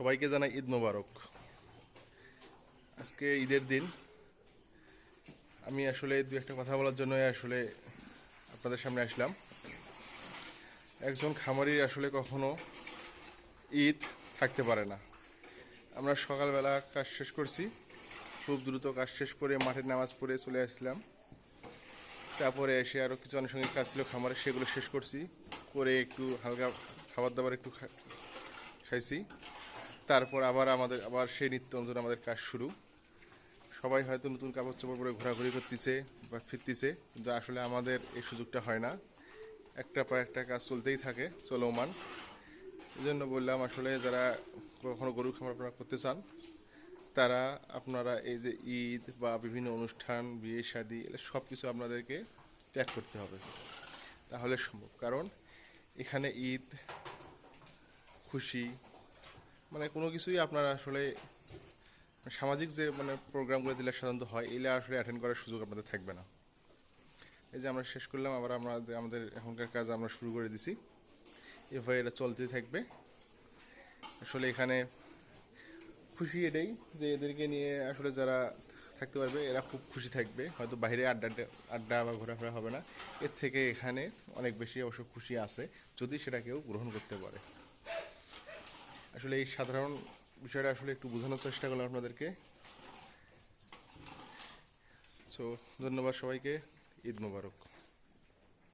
সবাইকে জানাই ঈদ মোবারক। আজকে ঈদের দিন। আমি আসলে দু একটা কথা বলার জন্য আসলে আপনাদের সামনে আসলাম। একজন খামারি আসলে কখনো ঈদ থাকতে পারে না। আমরা সকালবেলা কাজ শেষ করছি, খুব দ্রুত কাজ শেষ করে মাঠের নামাজ পড়ে চলে আসলাম। তারপরে এসে আরও কিছু আনুষঙ্গিক কাজ ছিল খামারে, সেগুলো শেষ করছি, করে একটু হালকা খাবার দাবার একটু খাইছি। তারপর আবার সেই নিত্য নতুন আমাদের কাজ শুরু। সবাই হয়তো নতুন কাপড় চোপড় পরে ঘোরাঘুরি করতেছে বা ফিরতেছে, কিন্তু আসলে আমাদের এই সুযোগটা হয় না। একটা পর একটা কাজ চলতেই থাকে, চলমান। এই জন্য বললাম, আসলে যারা কখনো গরু খামার আপনারা করতে চান, তারা আপনারা এই যে ঈদ বা বিভিন্ন অনুষ্ঠান, বিয়ে শাদী, সব কিছু আপনাদেরকে ত্যাগ করতে হবে, তাহলে সম্ভব। কারণ এখানে ঈদ, খুশি, মানে কোনো কিছুই আপনারা আসলে সামাজিক যে প্রোগ্রামগুলো যেগুলো সাধারণত হয়, এগুলো আসলে অ্যাটেন্ড করার সুযোগ আপনাদের থাকবে না। এই যে আমরা শেষ করলাম, আবার আমরা আমাদের এখনকার কাজ আমরা শুরু করে দিছি। এভাবে এটা চলতেই থাকবে। আসলে এখানে খুশি এটাই যে এদেরকে নিয়ে আসলে যারা থাকতে পারবে এরা খুব খুশি থাকবে। হয়তো বাইরে আড্ডা বা ঘোরাফেরা হবে না, এর থেকে এখানে অনেক বেশি অবশ্য খুশি আছে, যদি সেটা কেউ গ্রহণ করতে পারে। আসলে এই সাধারণ বিষয়টা আসলে একটু বোঝানোর চেষ্টা করলাম আপনাদেরকে। সো ধন্যবাদ সবাইকে। ঈদ মোবারক।